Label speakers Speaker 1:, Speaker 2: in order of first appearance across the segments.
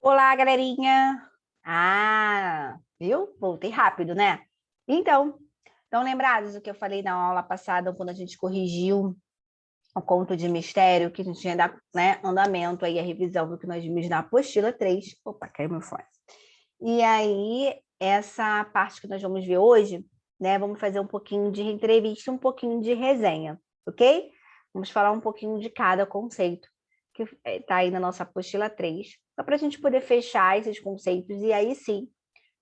Speaker 1: Olá, galerinha! Viu? Voltei rápido, né? Então, estão lembrados do que eu falei na aula passada, quando a gente corrigiu o conto de mistério, que a gente tinha dado, né, andamento aí, a revisão do que nós vimos na apostila 3. Opa, caiu meu fone. E aí, essa parte que nós vamos ver hoje, né, vamos fazer um pouquinho de entrevista, um pouquinho de resenha, ok? Vamos falar um pouquinho de cada conceito que está aí na nossa apostila 3, só para a gente poder fechar esses conceitos e aí sim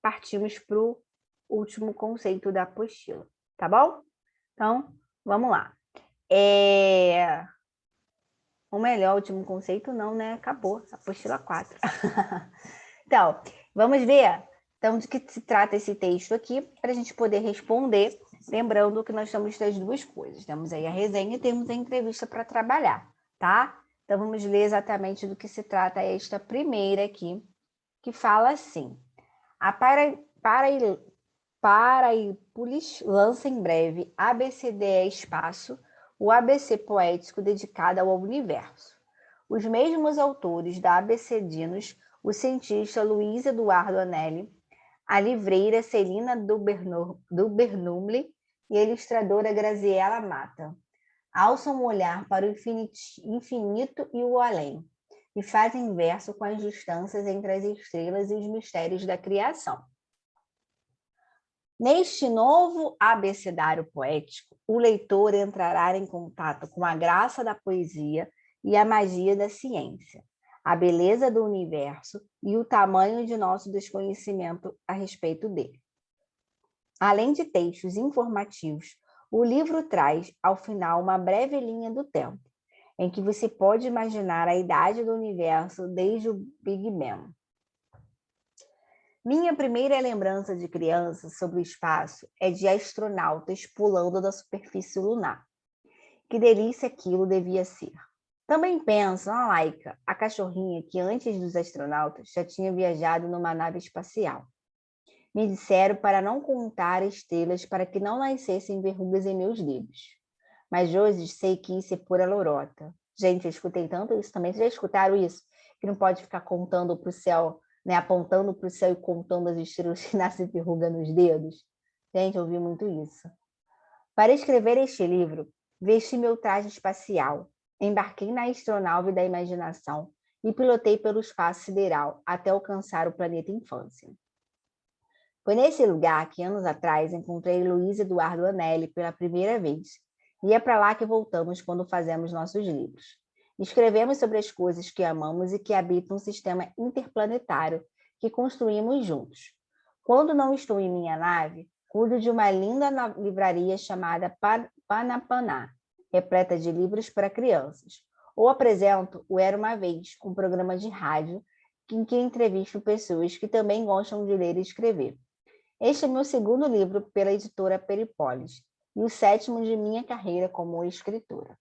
Speaker 1: partimos para o último conceito da apostila, tá bom? Então, vamos lá. O melhor, último conceito não, né? Acabou, apostila 4. Então, vamos ver então, de que se trata esse texto aqui, para a gente poder responder, lembrando que nós temos das duas coisas. Temos aí a resenha e temos a entrevista para trabalhar, tá? Então, vamos ler exatamente do que se trata esta primeira aqui, que fala assim: a Paraipolis lança em breve ABCD é Espaço, o ABC poético dedicado ao universo. Os mesmos autores da Abecedinos, o cientista Luiz Eduardo Anelli, a livreira Celina do Bernumli e a ilustradora Graziella Mata, alçam o olhar para o infinito e o além, e fazem verso com as distâncias entre as estrelas e os mistérios da criação. Neste novo abecedário poético, o leitor entrará em contato com a graça da poesia e a magia da ciência, a beleza do universo e o tamanho de nosso desconhecimento a respeito dele. Além de textos informativos, o livro traz, ao final, uma breve linha do tempo, em que você pode imaginar a idade do universo desde o Big Bang. Minha primeira lembrança de criança sobre o espaço é de astronautas pulando da superfície lunar. Que delícia aquilo devia ser. Também penso na Laika, a cachorrinha que antes dos astronautas já tinha viajado numa nave espacial. Me disseram para não contar estrelas para que não nascessem verrugas em meus dedos. Mas hoje sei que isso é pura lorota. Gente, eu escutei tanto isso também. Vocês já escutaram isso? Que não pode ficar contando para o céu, né? Apontando para o céu e contando as estrelas que nascem verruga nos dedos. Gente, eu ouvi muito isso. Para escrever este livro, vesti meu traje espacial, embarquei na astronave da imaginação e pilotei pelo espaço sideral até alcançar o planeta Infância. Foi nesse lugar que, anos atrás, encontrei Luiz Eduardo Anelli pela primeira vez. E é para lá que voltamos quando fazemos nossos livros. Escrevemos sobre as coisas que amamos e que habitam um sistema interplanetário que construímos juntos. Quando não estou em minha nave, cuido de uma linda livraria chamada Panapaná, repleta de livros para crianças. Ou apresento o Era Uma Vez, um programa de rádio em que entrevisto pessoas que também gostam de ler e escrever. Este é meu segundo livro pela editora Peripolis e o sétimo de minha carreira como escritora.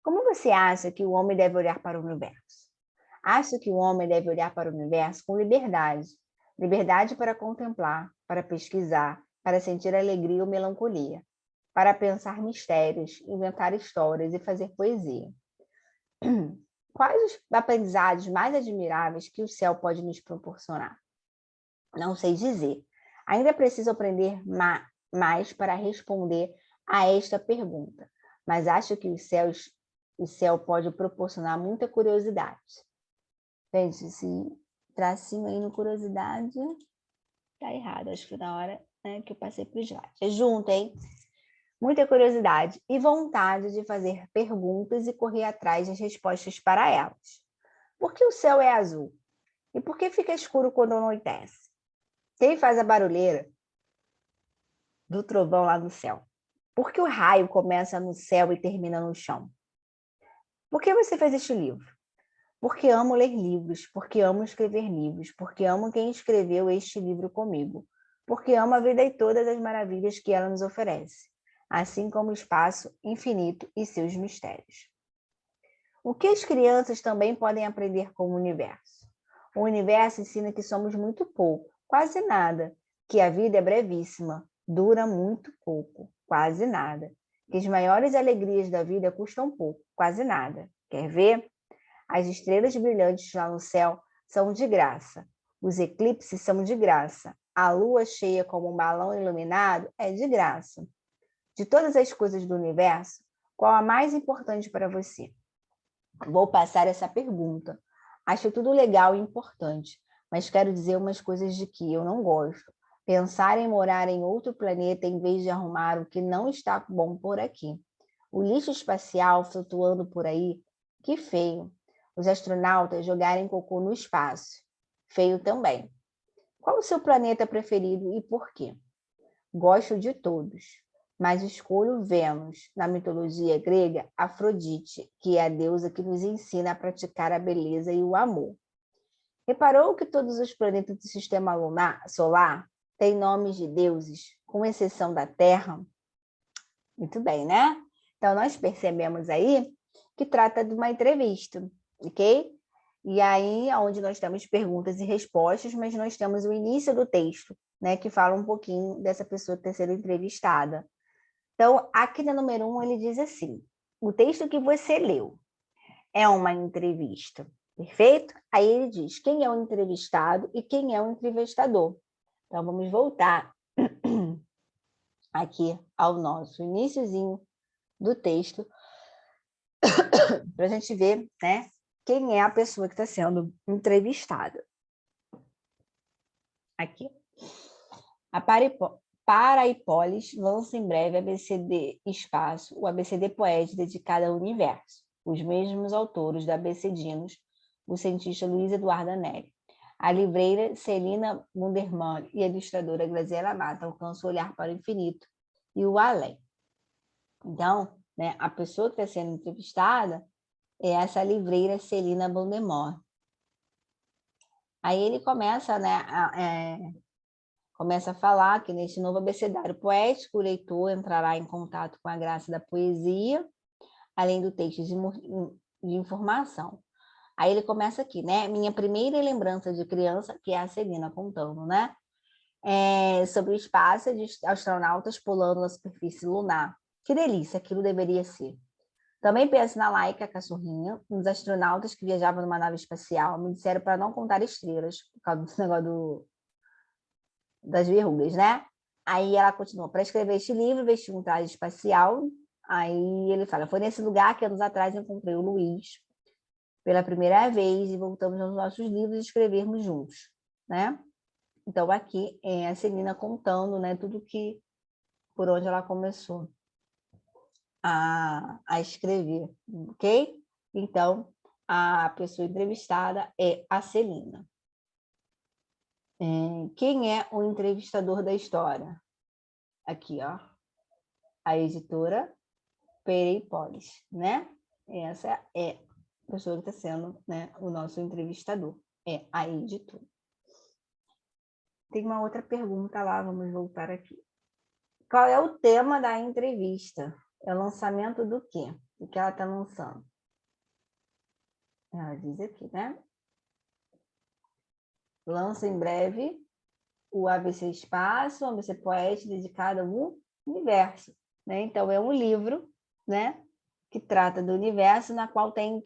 Speaker 1: Como você acha que o homem deve olhar para o universo? Acho que o homem deve olhar para o universo com liberdade. Liberdade para contemplar, para pesquisar, para sentir alegria ou melancolia, para pensar mistérios, inventar histórias e fazer poesia. Quais os aprendizados mais admiráveis que o céu pode nos proporcionar? Não sei dizer. Ainda preciso aprender mais para responder a esta pergunta, mas acho que o céu pode proporcionar muita curiosidade. Gente, esse tracinho aí no curiosidade tá errado. Acho que foi na hora, né, que eu passei para o slide. É junto, hein? Muita curiosidade e vontade de fazer perguntas e correr atrás das respostas para elas. Por que o céu é azul? E por que fica escuro quando anoitece? Quem faz a barulheira do trovão lá no céu? Por que o raio começa no céu e termina no chão? Por que você fez este livro? Porque amo ler livros, porque amo escrever livros, porque amo quem escreveu este livro comigo, porque amo a vida e todas as maravilhas que ela nos oferece, assim como o espaço infinito e seus mistérios. O que as crianças também podem aprender com o universo? O universo ensina que somos muito pouco, quase nada, que a vida é brevíssima, dura muito pouco, quase nada, que as maiores alegrias da vida custam pouco, quase nada. Quer ver? As estrelas brilhantes lá no céu são de graça. Os eclipses são de graça. A lua cheia como um balão iluminado é de graça. De todas as coisas do universo, qual a mais importante para você? Vou passar essa pergunta. Acho tudo legal e importante, mas quero dizer umas coisas de que eu não gosto. Pensar em morar em outro planeta em vez de arrumar o que não está bom por aqui. O lixo espacial flutuando por aí, que feio. Os astronautas jogarem cocô no espaço. Feio também. Qual o seu planeta preferido e por quê? Gosto de todos, mas escolho Vênus, na mitologia grega, Afrodite, que é a deusa que nos ensina a praticar a beleza e o amor. Reparou que todos os planetas do sistema solar têm nomes de deuses, com exceção da Terra? Muito bem, né? Então, nós percebemos aí que trata de uma entrevista, ok? E aí, onde nós temos perguntas e respostas, mas nós temos o início do texto, né, que fala um pouquinho dessa pessoa que está sendo entrevistada. Então, aqui na número 1, ele diz assim: o texto que você leu é uma entrevista, perfeito? Aí ele diz quem é o entrevistado e quem é o entrevistador. Então, vamos voltar aqui ao nosso iniciozinho do texto para a gente ver, né, quem é a pessoa que está sendo entrevistada. Aqui. A Paraipolis lança em breve ABCD Espaço, o ABCD Poético dedicado ao universo. Os mesmos autores da Abecedinos, o cientista Luiz Eduardo Anelli. A livreira Celina Mundermann e a ilustradora Graziela Mata alcançam o olhar para o infinito e o além. Então, né, a pessoa que está sendo entrevistada é essa livreira Celina Mundermann. Aí ele começa, né, começa a falar que neste novo abecedário poético, o leitor entrará em contato com a graça da poesia, além do texto de informação. Aí ele começa aqui, né? Minha primeira lembrança de criança, que é a Celina contando, né? Sobre o espaço de astronautas pulando na superfície lunar. Que delícia, aquilo deveria ser. Também penso na Laika, a cachorrinha, nos astronautas que viajavam numa nave espacial. Me disseram para não contar estrelas, por causa do negócio das verrugas, né? Aí ela continua, para escrever este livro, vesti um traje espacial. Aí ele fala, foi nesse lugar que anos atrás encontrei o Luiz pela primeira vez e voltamos aos nossos livros e escrevermos juntos, né? Então aqui é a Celina contando, né, tudo que, por onde ela começou a escrever, ok? Então, a pessoa entrevistada é a Celina. Quem é o entrevistador da história? Aqui, ó, a editora Pereipolis, né? Essa é a pessoa que está sendo, né, o nosso entrevistador, é a editora. Tem uma outra pergunta lá, vamos voltar aqui. Qual é o tema da entrevista? É o lançamento do quê? O que ela está lançando? Ela diz aqui, né? Lança em breve o ABC Espaço, o ABC Poético, dedicado ao universo, né? Então, é um livro, né, que trata do universo, na qual tem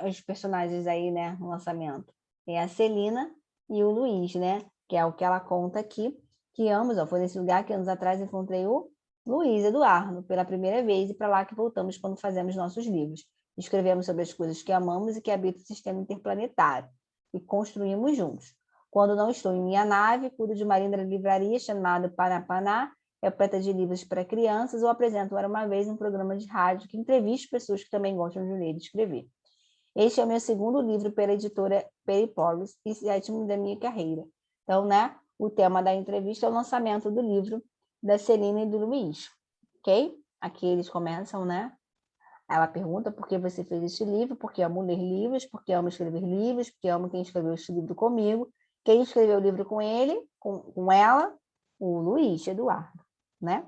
Speaker 1: os personagens aí, né, no lançamento. É a Celina e o Luiz, né? Que é o que ela conta aqui, que ambos, ó, foi nesse lugar que anos atrás encontrei o Luiz Eduardo, pela primeira vez, e para lá que voltamos quando fazemos nossos livros. Escrevemos sobre as coisas que amamos e que habitam o sistema interplanetário, e construímos juntos. Quando não estou em minha nave, cuido de uma linda livraria chamada Panapaná, repleta de livros para crianças, ou apresento para uma vez um programa de rádio que entrevista pessoas que também gostam de ler e escrever. Este é o meu segundo livro pela editora Peripólis e sétimo da minha carreira. Então, né, o tema da entrevista é o lançamento do livro da Celina e do Luiz, ok? Aqui eles começam, né? Ela pergunta por que você fez este livro, porque amo ler livros, porque amo escrever livros, porque amo quem escreveu este livro comigo. Quem escreveu o livro com ele, com ela? O Luiz Eduardo, né?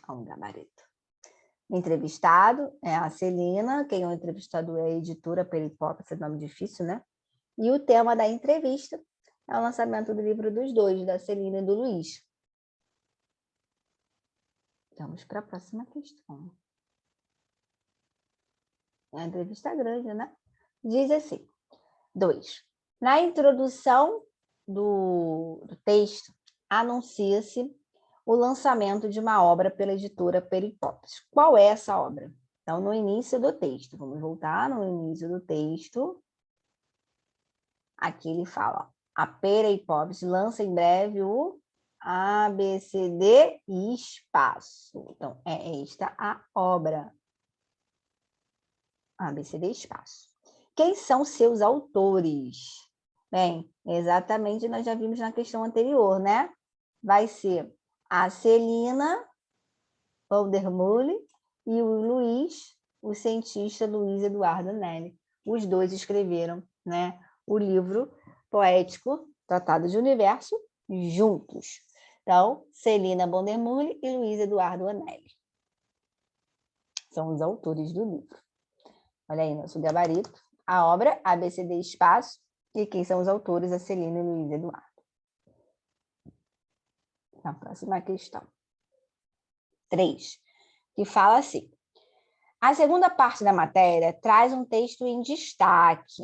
Speaker 1: Um gabarito. Entrevistado é a Celina, quem é o entrevistado é a editora Peripop, esse nome difícil, né? E o tema da entrevista é o lançamento do livro dos dois, da Celina e do Luiz. Vamos para a próxima questão. A entrevista é grande, né? Diz assim, 2. Na introdução do texto, anuncia-se o lançamento de uma obra pela editora Pericopes. Qual é essa obra? Então, no início do texto, vamos voltar no início do texto. Aqui ele fala, a Pericopes lança em breve o ABCD e Espaço. Então, é esta a obra. ABCD Espaço. Quem são seus autores? Bem, exatamente nós já vimos na questão anterior, né? Vai ser a Celina Vandermeulen e o Luiz, o cientista Luiz Eduardo Nelli. Os dois escreveram, né, o livro poético Tratado de Universo juntos. Então, Celina Vandermeulen e Luiz Eduardo Nelli são os autores do livro. Olha aí nosso gabarito. A obra ABCD Espaço e quem são os autores, a Celina e o Luiz Eduardo. Na próxima questão. 3, que fala assim. A segunda parte da matéria traz um texto em destaque.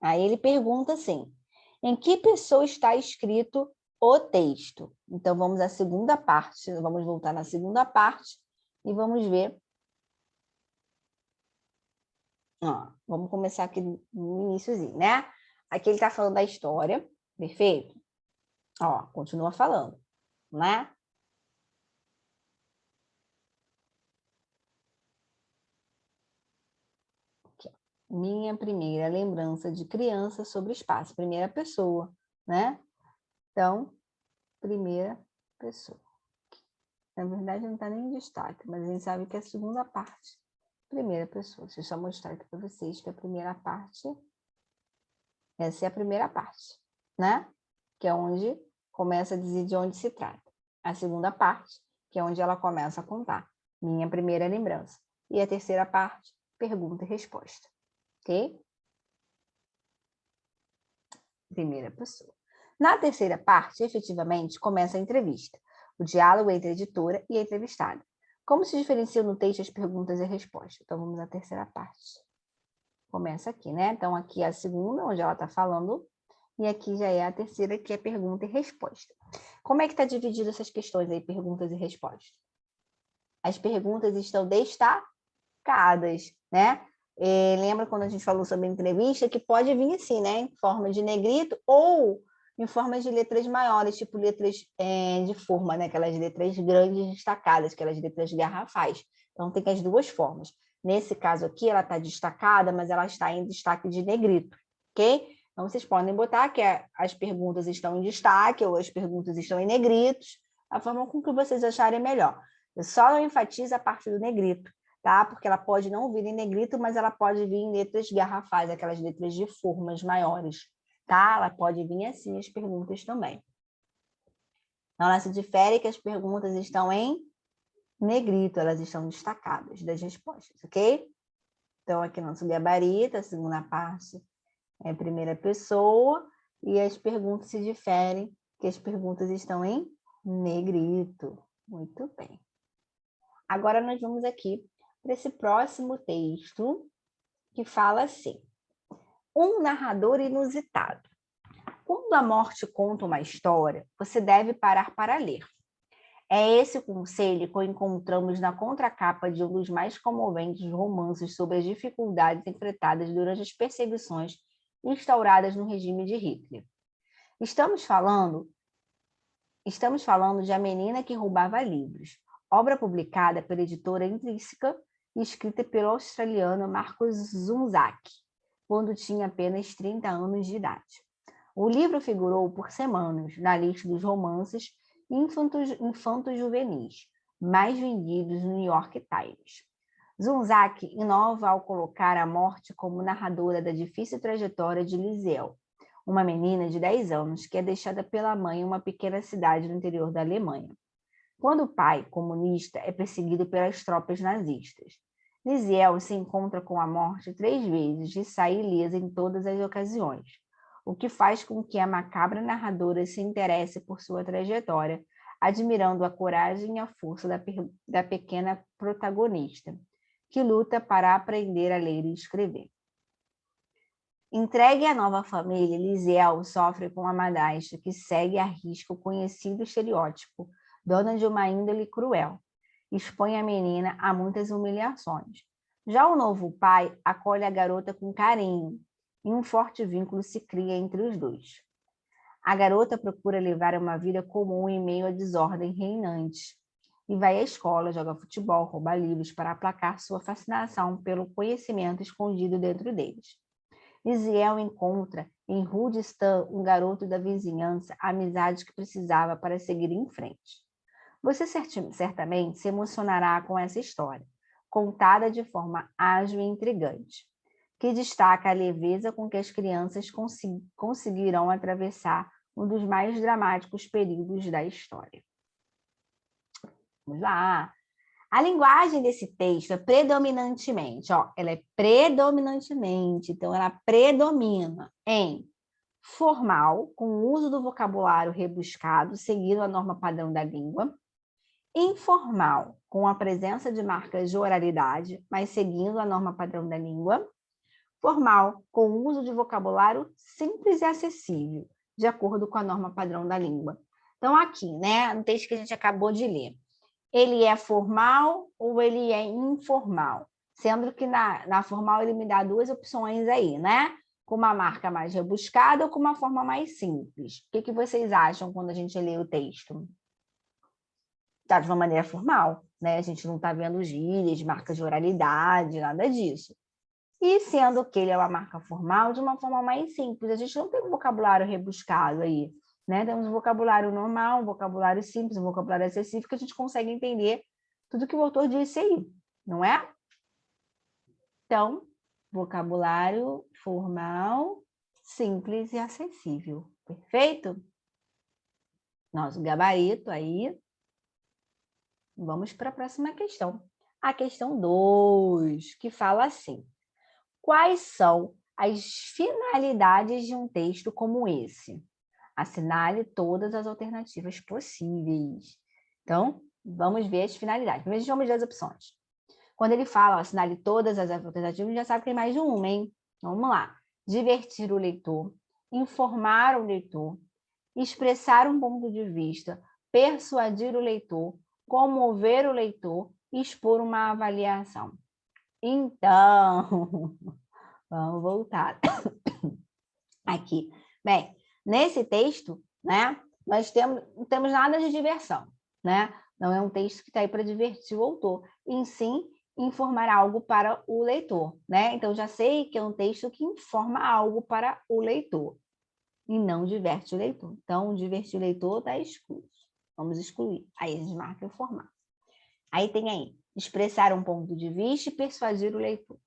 Speaker 1: Aí ele pergunta assim, em que pessoa está escrito o texto? Então, vamos à segunda parte, vamos voltar na segunda parte e vamos ver. Ó, vamos começar aqui no iniciozinho, né? Aqui ele está falando da história, perfeito? Ó, continua falando, né? Aqui, ó. Minha primeira lembrança de criança sobre espaço, primeira pessoa, né? Então, primeira pessoa. Na verdade, não está nem em destaque, mas a gente sabe que é a segunda parte, primeira pessoa. Deixa eu só mostrar aqui para vocês que a primeira parte, essa é a primeira parte, né? Que é onde começa a dizer de onde se trata. A segunda parte, que é onde ela começa a contar. Minha primeira lembrança. E a terceira parte, pergunta e resposta. Ok? Primeira pessoa. Na terceira parte, efetivamente, começa a entrevista. O diálogo entre a editora e a entrevistada. Como se diferenciam no texto as perguntas e a resposta? Então, vamos à terceira parte. Começa aqui, né? Então, aqui é a segunda, onde ela está falando, e aqui já é a terceira, que é pergunta e resposta. Como é que está dividido essas questões aí, perguntas e respostas? As perguntas estão destacadas, né? Lembra quando a gente falou sobre a entrevista, que pode vir assim, né? Em forma de negrito ou em forma de letras maiores, tipo letras de forma, né? Aquelas letras grandes destacadas, aquelas letras garrafais. Então, tem as duas formas. Nesse caso aqui, ela está destacada, mas ela está em destaque de negrito, ok? Então, vocês podem botar que as perguntas estão em destaque ou as perguntas estão em negritos, a forma com que vocês acharem melhor. Eu só não enfatizo a parte do negrito, tá? Porque ela pode não vir em negrito, mas ela pode vir em letras garrafais, aquelas letras de formas maiores, tá? Ela pode vir assim as perguntas também. Então, ela se difere que as perguntas estão em negrito, elas estão destacadas das respostas, ok? Então, aqui nosso gabarito, a segunda parte é a primeira pessoa, e as perguntas se diferem, que as perguntas estão em negrito. Muito bem. Agora nós vamos aqui para esse próximo texto, que fala assim. Um narrador inusitado. Quando a morte conta uma história, você deve parar para ler. É esse o conselho que encontramos na contracapa de um dos mais comoventes romances sobre as dificuldades enfrentadas durante as perseguições instauradas no regime de Hitler. Estamos falando de A Menina que Roubava Livros, obra publicada pela editora Intrínseca e escrita pelo australiano Marcus Zunzak, quando tinha apenas 30 anos de idade. O livro figurou por semanas na lista dos romances infanto-juvenis mais vendidos no New York Times. Zunzak inova ao colocar a morte como narradora da difícil trajetória de Liesel, uma menina de 10 anos que é deixada pela mãe em uma pequena cidade no interior da Alemanha, quando o pai, comunista, é perseguido pelas tropas nazistas. Liesel se encontra com a morte 3 vezes e sai ilesa em todas as ocasiões, o que faz com que a macabra narradora se interesse por sua trajetória, admirando a coragem e a força da pequena protagonista, que luta para aprender a ler e escrever. Entregue à nova família, Lisiel sofre com a madrasta, que segue à risca o conhecido estereótipo, dona de uma índole cruel. Expõe a menina a muitas humilhações. Já o novo pai acolhe a garota com carinho, e um forte vínculo se cria entre os dois. A garota procura levar uma vida comum em meio à desordem reinante, e vai à escola, joga futebol, rouba livros para aplacar sua fascinação pelo conhecimento escondido dentro deles. Lisiel encontra em Rudistan, um garoto da vizinhança, a amizade que precisava para seguir em frente. Você certamente se emocionará com essa história, contada de forma ágil e intrigante, que destaca a leveza com que as crianças conseguirão atravessar um dos mais dramáticos períodos da história. Vamos lá. A linguagem desse texto é predominantemente, ela é predominantemente, então ela predomina em formal, com o uso do vocabulário rebuscado, seguindo a norma padrão da língua, informal, com a presença de marcas de oralidade, mas seguindo a norma padrão da língua, formal, com o uso de vocabulário simples e acessível, de acordo com a norma padrão da língua. Então, aqui, né, no texto que a gente acabou de ler, ele é formal ou ele é informal? Sendo que na formal ele me dá duas opções aí, né? Com uma marca mais rebuscada ou com uma forma mais simples. O que vocês acham quando a gente lê o texto? Está de uma maneira formal, né? A gente não está vendo gírias, marcas de oralidade, nada disso. E sendo que ele é uma marca formal, de uma forma mais simples. A gente não tem um vocabulário rebuscado aí, né? Temos um vocabulário normal, um vocabulário simples, um vocabulário acessível, que a gente consegue entender tudo que o autor disse aí, não é? Então, vocabulário formal, simples e acessível. Perfeito? Nosso gabarito aí. Vamos para a próxima questão. A questão 2, que fala assim: quais são as finalidades de um texto como esse? Assinale todas as alternativas possíveis. Então, vamos ver as finalidades. Primeiro, vamos ver as opções. Quando ele fala, assinale todas as alternativas, já sabe que tem mais de uma, hein? Então, vamos lá. Divertir o leitor, informar o leitor, expressar um ponto de vista, persuadir o leitor, comover o leitor, expor uma avaliação. Então, vamos voltar aqui. Bem, nesse texto, né, nós não temos nada de diversão, né? Não é um texto que está aí para divertir o autor, em sim informar algo para o leitor, né? Então, já sei que é um texto que informa algo para o leitor e não diverte o leitor. Então, divertir o leitor está excluído. Vamos excluir. Aí a gente marca informar. Aí tem aí, expressar um ponto de vista e persuadir o leitor.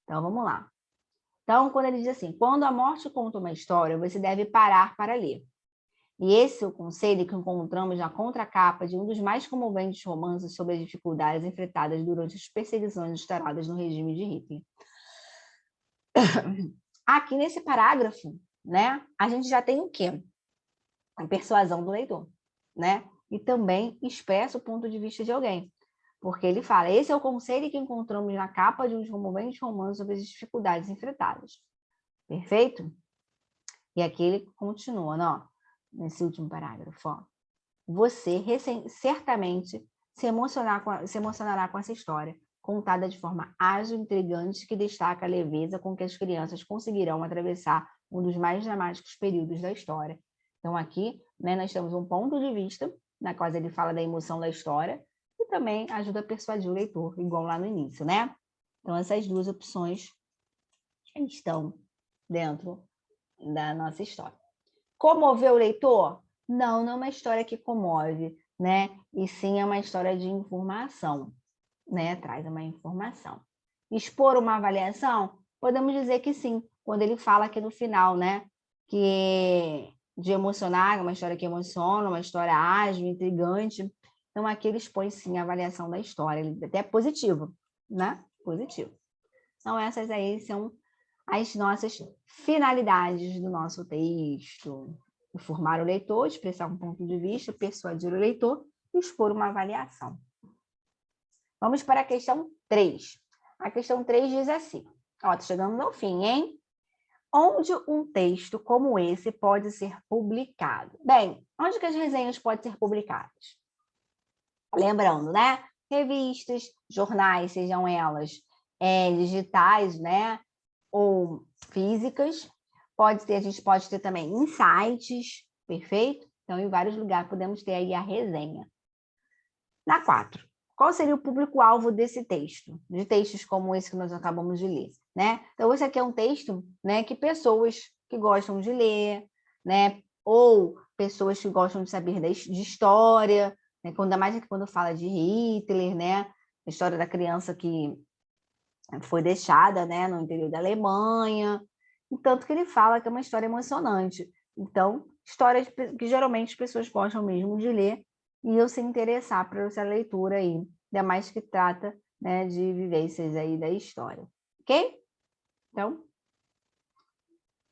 Speaker 1: Então, vamos lá. Então, quando ele diz assim, quando a morte conta uma história, você deve parar para ler. E esse é o conselho que encontramos na contracapa de um dos mais comoventes romances sobre as dificuldades enfrentadas durante as perseguições instauradas no regime de Hitler. Aqui nesse parágrafo, né, a gente já tem o quê? A persuasão do leitor, né? E também expressa o ponto de vista de alguém. Porque ele fala, esse é o conselho que encontramos na capa de um dos comoventes romances sobre as dificuldades enfrentadas. Perfeito? E aqui ele continua, ó, nesse último parágrafo. Ó. Você certamente se emocionará com essa história, contada de forma ágil e intrigante, que destaca a leveza com que as crianças conseguirão atravessar um dos mais dramáticos períodos da história. Então, aqui, né, nós temos um ponto de vista, na qual ele fala da emoção da história, e também ajuda a persuadir o leitor, igual lá no início, né? Então, essas duas opções estão dentro da nossa história. Comoveu o leitor? Não, não é uma história que comove, né? E sim é uma história de informação, né? Traz uma informação. Expor uma avaliação? Podemos dizer que sim, quando ele fala aqui no final, né? Que de emocionar, uma história que emociona, uma história ágil, intrigante. Então, aqui ele expõe sim a avaliação da história, ele até é positivo, né? Positivo. Então, essas aí são as nossas finalidades do nosso texto. Informar o leitor, expressar um ponto de vista, persuadir o leitor e expor uma avaliação. Vamos para a questão 3. A questão 3 diz assim, ó, tá chegando no fim, hein? Onde um texto como esse pode ser publicado? Bem, onde que as resenhas podem ser publicadas? Lembrando, né? Revistas, jornais, sejam elas digitais, né? Ou físicas. A gente pode ter também em sites, perfeito? Então, em vários lugares podemos ter aí a resenha. Na 4, qual seria o público-alvo desse texto? De textos como esse que nós acabamos de ler, né? Então, esse aqui é um texto, né, que pessoas que gostam de ler, né, ou pessoas que gostam de saber de história, né, ainda mais aqui quando fala de Hitler, né, a história da criança que foi deixada, né, no interior da Alemanha, e tanto que ele fala que é uma história emocionante. Então, histórias que geralmente as pessoas gostam mesmo de ler e eu se interessar por essa leitura aí, ainda mais que trata, né, de vivências aí da história. Ok? Então,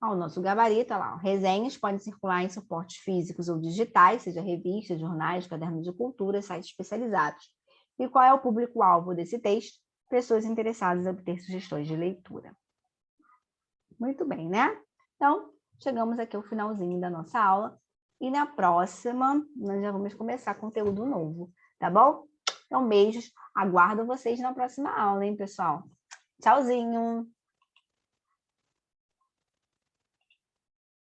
Speaker 1: ó, o nosso gabarito, lá, ó, resenhas podem circular em suportes físicos ou digitais, seja revistas, jornais, cadernos de cultura, sites especializados. E qual é o público-alvo desse texto? Pessoas interessadas em obter sugestões de leitura. Muito bem, né? Então, chegamos aqui ao finalzinho da nossa aula. E na próxima, nós já vamos começar conteúdo novo, tá bom? Então, beijos. Aguardo vocês na próxima aula, hein, pessoal? Tchauzinho!